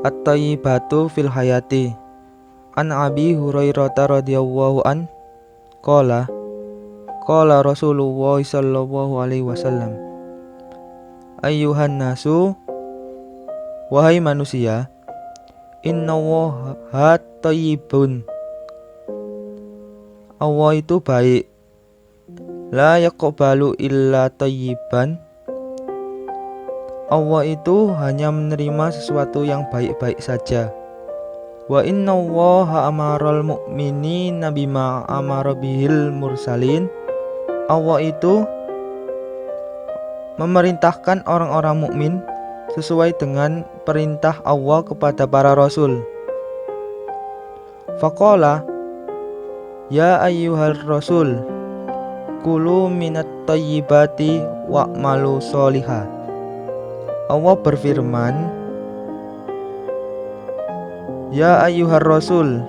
At-Thayyibatu fil hayati. An Abi Hurairah radhiyallahu an qala qala Rasulullah sallallahu alaihi wasallam, ayyuhan nasu, wahai manusia, innallaha thayyibun, Allah itu baik, la yaqbalu illa thayyiban, Allah itu hanya menerima sesuatu yang baik-baik saja. Wa innallaha amaral mu'minina bima amara bihil mursalin, Allah itu memerintahkan orang-orang mukmin sesuai dengan perintah Allah kepada para rasul. Faqala ya ayyuhal rasul, kulu minat thayyibati wa'malu sholihah. Allah berfirman, ya ayyuhar rasul,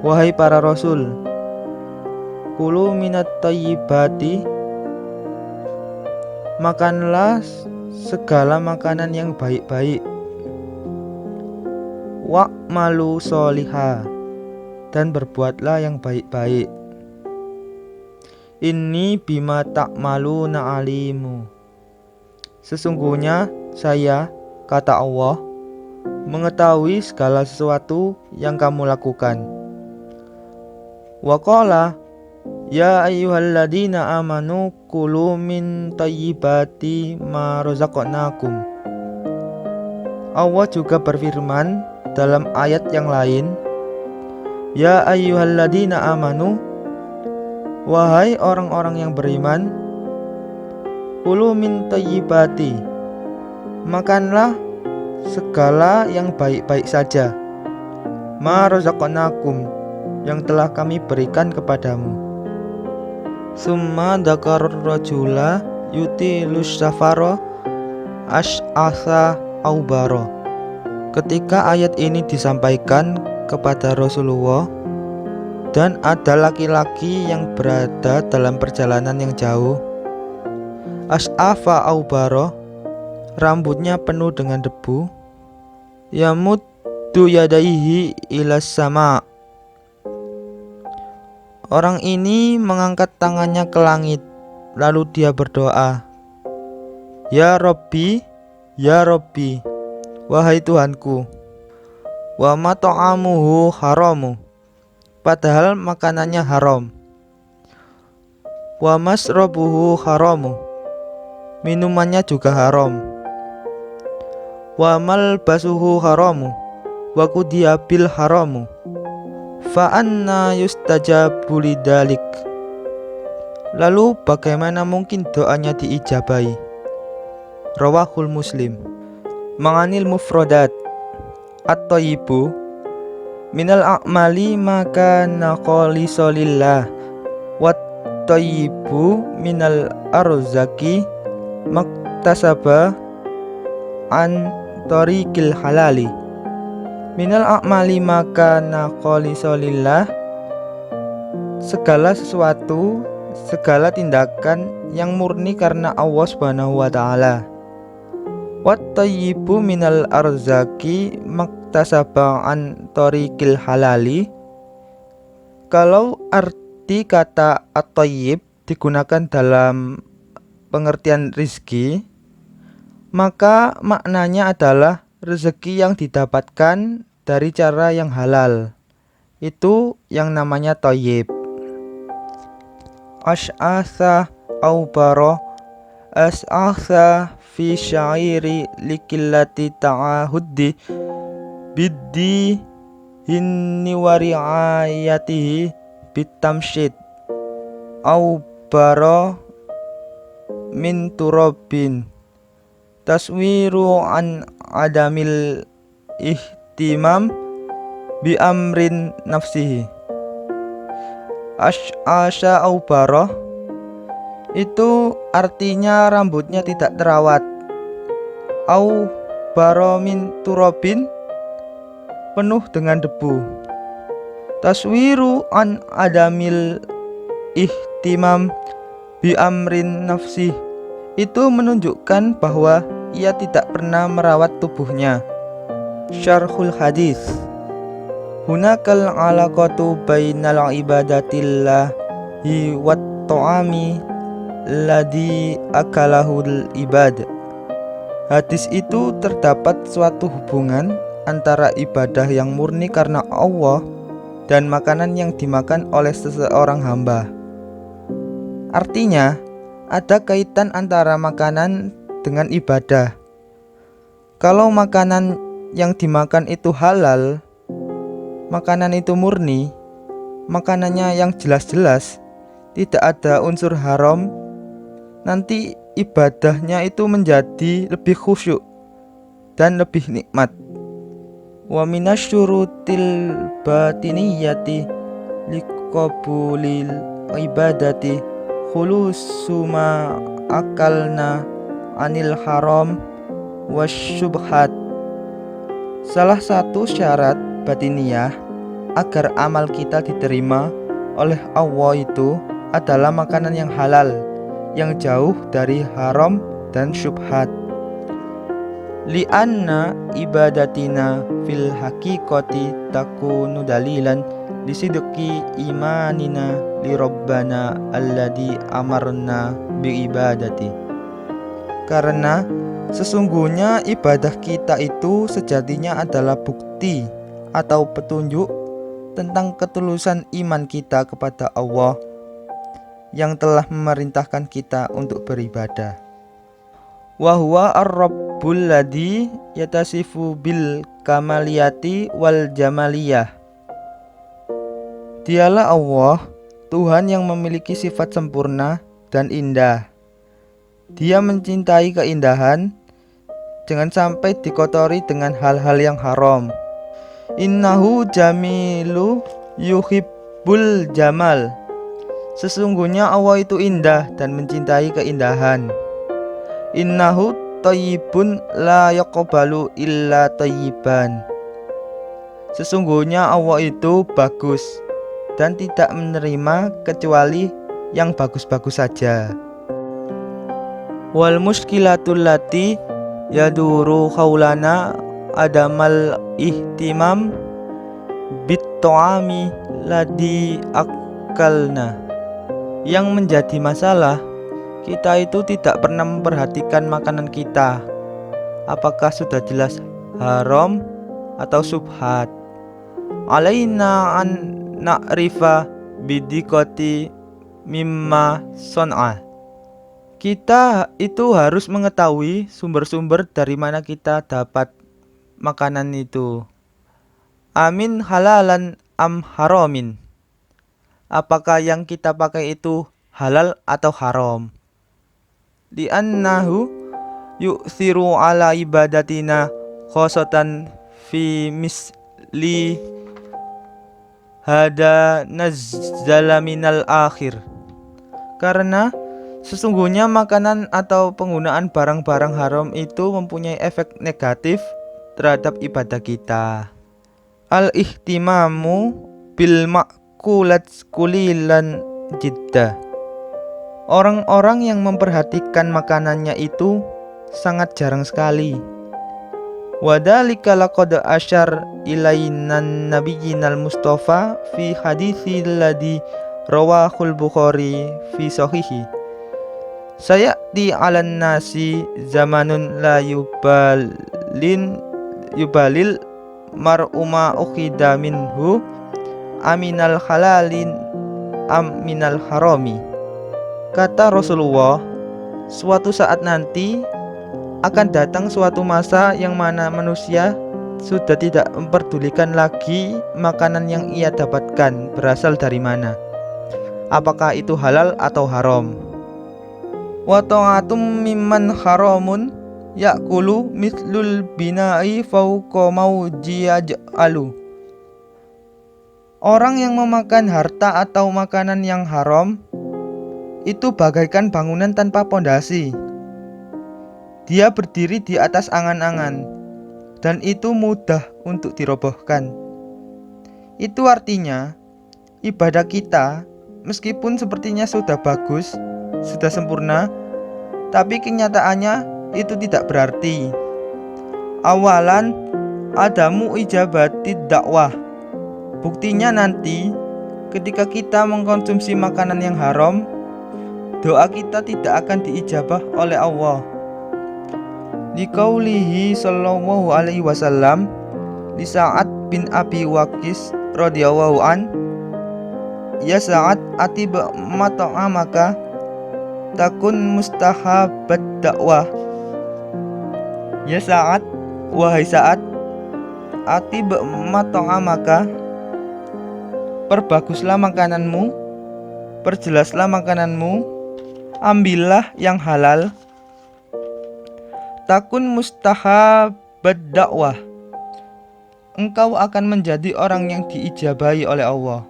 wahai para rasul, kulu minat thayyibati, makanlah segala makanan yang baik-baik, wa'malu sholihah, dan berbuatlah yang baik-baik. Inni bima ta'maluna alimu, sesungguhnya saya, kata Allah, mengetahui segala sesuatu yang kamu lakukan. Wa qala ya ayyuhalladzina amanu kulu min thayyibati ma razaqnakum. Allah juga berfirman dalam ayat yang lain, ya ayyuhalladzina amanu, wahai orang-orang yang beriman, kulu min thayyibati, makanlah segala yang baik-baik saja, ma razaqnakum, yang telah kami berikan kepadamu. Summa dzakar rajula yutilus safara ash'atha aubara. Ketika ayat ini disampaikan kepada Rasulullah, dan ada laki-laki yang berada dalam perjalanan yang jauh, ash'afa aubara, rambutnya penuh dengan debu, yamuddu yadaihi ilas sama, orang ini mengangkat tangannya ke langit, lalu dia berdoa, ya Rabbi, ya Rabbi, wahai Tuhanku, wa mat'amuhu haramu, padahal makanannya haram, wa masrabuhu haramu, minumannya juga haram, wa malbasuhu haramu, wa qudiya bil haramu, fa anna yustajabu lidzalik, lalu bagaimana mungkin doanya diijabahi? Rawahul Muslim. Ma'anil mufradat. At-thayyibu minal a'mali maka naqalisa lillah, wat thayyibu minal arzaki maktasaba an tariqil halali. Minal a'mali maka naqalisa lillah, segala sesuatu, segala tindakan yang murni karena Allah Subhanahu wa taala. Wat thayyibu minal arzaki maktasaba an tariqil halali. Kalau arti kata at-thayyib digunakan dalam pengertian rizki, maka maknanya adalah rezeki yang didapatkan dari cara yang halal. Itu yang namanya thayyib. Ash'atha aubara, as'atha fi syairi likillati ta'ahuddi biddi hinni wari'ayatihi bitamsyid aubara min turabin, taswiru an adamil ihtimam bi amrin nafsihi. Ash'asha aubara itu artinya rambutnya tidak terawat. Aubara min turabin, penuh dengan debu. Taswiru an adamil ihtimam bi amrin nafsih, itu menunjukkan bahwa ia tidak pernah merawat tubuhnya. Syarhul hadis. Hunakal alaqatu bainal ibadatillahi wat ta'ami ladzi akalahul ibad. Hadis itu terdapat suatu hubungan antara ibadah yang murni karena Allah dan makanan yang dimakan oleh seseorang hamba. Artinya, ada kaitan antara makanan dengan ibadah. Kalau makanan yang dimakan itu halal, makanan itu murni, makanannya yang jelas-jelas tidak ada unsur haram, nanti ibadahnya itu menjadi lebih khusyuk dan lebih nikmat. Wa minasyurutil batiniyati liqabulil ibadati khulusuma akalna anil haram wasyubhat. Salah satu syarat batiniyah agar amal kita diterima oleh Allah itu adalah makanan yang halal, yang jauh dari haram dan syubhat. Li'anna ibadatina fil haqiqati takunu dalilan lisidqi imanina li rabbana alladhi amarna bi ibadati. Karena sesungguhnya ibadah kita itu sejatinya adalah bukti atau petunjuk tentang ketulusan iman kita kepada Allah yang telah memerintahkan kita untuk beribadah. Wa huwa ar-rabbul ladzi yatasifu bil kamaliyati wal jamaliyah. Dialah Allah, Tuhan yang memiliki sifat sempurna dan indah. Dia mencintai keindahan, jangan sampai dikotori dengan hal-hal yang haram. Innahu jamilu yuhibbul jamal. Sesungguhnya Allah itu indah dan mencintai keindahan. Innahu thayyibun la yaqbalu illa thayyiban. Sesungguhnya Allah itu bagus dan tidak menerima kecuali yang bagus-bagus saja. Wal muskilatul lati yaduru khawlana adamal ihtimam bit ta'ami ladhi akalna. Yang menjadi masalah, kita itu tidak pernah memperhatikan makanan kita, apakah sudah jelas haram atau subhat. Alaina an na'rifa bidikoti mimma son'a. Kita itu harus mengetahui sumber-sumber dari mana kita dapat makanan itu. Amin halalan am haramin. Apakah yang kita pakai itu halal atau haram? Li'annahu yu'thiru ala ibadatina khosatan fi misli hada nazzala minal akhir. Karena sesungguhnya makanan atau penggunaan barang-barang haram itu mempunyai efek negatif terhadap ibadah kita. Al-ihtimamu bil ma'kulat kulilan jiddah. Orang-orang yang memperhatikan makanannya itu sangat jarang sekali. Wadhalika laqad asyar ilainan nabiyyinal mustafa fi haditsil ladzi rawahul Bukhari fi sahihi. Sayati 'alan nasi zamanun la yubalil mar'uma ukhida minhu aminal halalin am minal harami. Kata Rasulullah, suatu saat nanti akan datang suatu masa yang mana manusia sudah tidak memperdulikan lagi makanan yang ia dapatkan berasal dari mana, apakah itu halal atau haram. Wa ta'atum mimman haramun ya'kulu mithlul bina'i fawqa mawjiyaj'alu. Orang yang memakan harta atau makanan yang haram itu bagaikan bangunan tanpa pondasi. Dia berdiri di atas angan-angan dan itu mudah untuk dirobohkan. Itu artinya ibadah kita meskipun sepertinya sudah bagus, sudah sempurna, tapi kenyataannya itu tidak berarti. Awalan adamu ijabati dakwah. Buktinya nanti ketika kita mengkonsumsi makanan yang haram, doa kita tidak akan diijabah oleh Allah. Liqaulihi sallallahu alaihi wasallam li Sa'ad bin Abi Waqqas radhiyallahu an, ya Sa'ad atib mat'amaka takun mustahabat dakwah. Ya Sa'ad, wahai Sa'ad, atib mat'amaka, perbaguslah makananmu, perjelaslah makananmu, ambillah yang halal. Takun mustahabat dakwah, engkau akan menjadi orang yang diijabahi oleh Allah.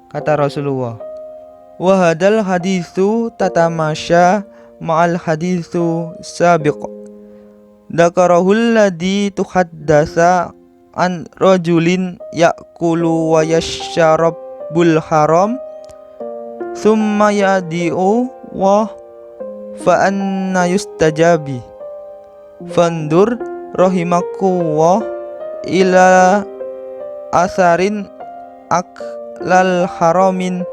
Kata Rasulullah, wa hadal haditsu tatamasya ma'al haditsu sabiq. Dakarahul ladzi tuhaddasa an rajulin ya'kulu wa yashrabul haram summa yadi'u wa fa anna yustajabi. Fandur rahimakullah ila asarin aklal haramin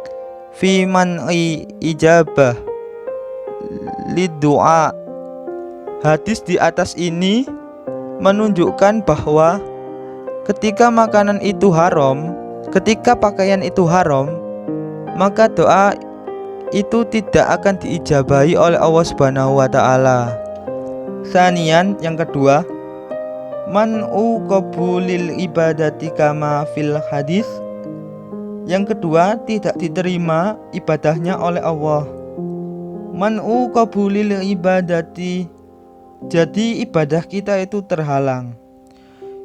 fi man'i ijabah lidua. Hadis di atas ini menunjukkan bahwa ketika makanan itu haram, ketika pakaian itu haram, maka doa itu tidak akan diijabahi oleh Allah Subhanahu wa taala. Sanian, yang kedua, man'u qabulil ibadati kama fil hadis. Yang kedua, tidak diterima ibadahnya oleh Allah. Man'u qabulil ibadati, jadi ibadah kita itu terhalang.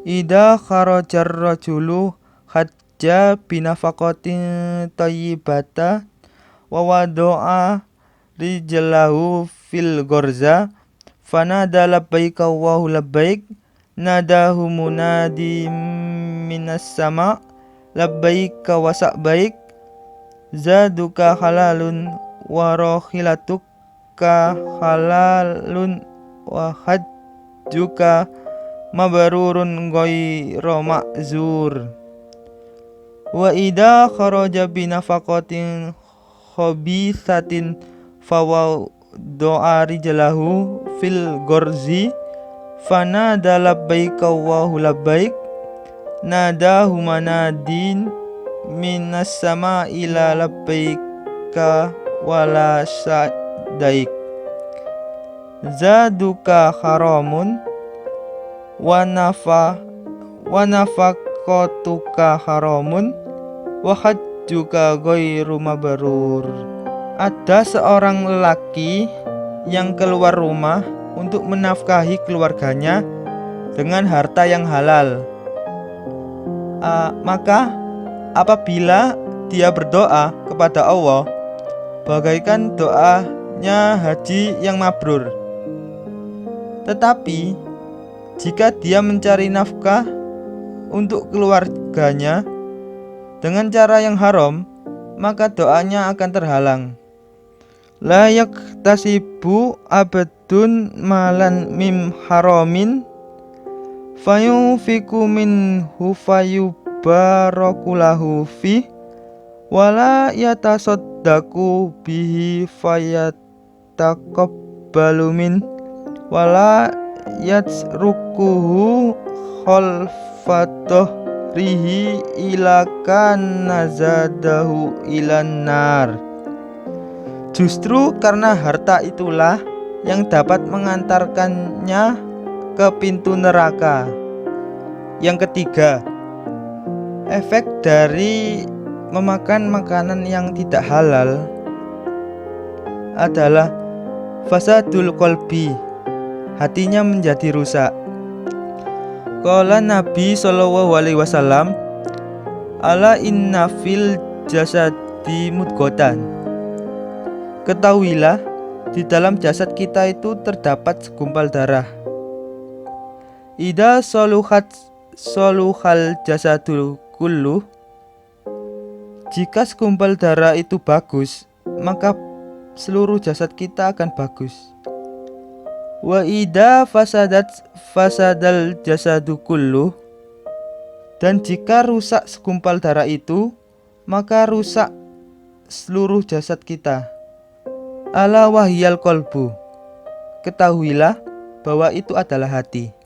Idza kharajar rajulu hajja binafaqatin thayyibata wa wada'a rijlahu fil gorza fanada labbaik Allahu labbaik nadahu munadi minas sama labbaik wa sa'baik zaduka halalun wa rakhilatuka halalun wa hajjuka mabrurun ghairu ma'zur. Wa idza kharaja binafaqatin khabisatin fawadda'a rijlahu fil gorzi fanada labbaik Allahu labbaik nadahu manadin minas sama ila labbaika wala sa'daik zaduka haramun wa nafaqatuka haramun wa hajjuka ghairu mabrur. Ada seorang lelaki yang keluar rumah untuk menafkahi keluarganya dengan harta yang halal. Maka apabila dia berdoa kepada Allah, bagaikan doanya haji yang mabrur. Tetapi jika dia mencari nafkah untuk keluarganya dengan cara yang haram, maka doanya akan terhalang. La yaktasibu abdun malan mim haramin fayunfiku minhu fayubarakulahu fi wala yatasaddaqu bihi fayataqabbalu min wala yatsrukuhu khalfatahrihi ilakan nazadahu ilan nar. Justru karena harta itulah yang dapat mengantarkannya ke pintu neraka. Yang ketiga, efek dari memakan makanan yang tidak halal adalah fasadul qalbi, hatinya menjadi rusak. Qala Nabi sallallahu alaihi wasallam, ala inna fil jasadi mudghatan. Ketahuilah, di dalam jasad kita itu terdapat segumpal darah. Ida soluhal jasadul kullu. Jika segumpal darah itu bagus, maka seluruh jasad kita akan bagus. Wa idza fasadal jasadu kulluh, dan jika rusak segumpal darah itu, maka rusak seluruh jasad kita. Ala wahyal kolbu, ketahuilah bahwa itu adalah hati.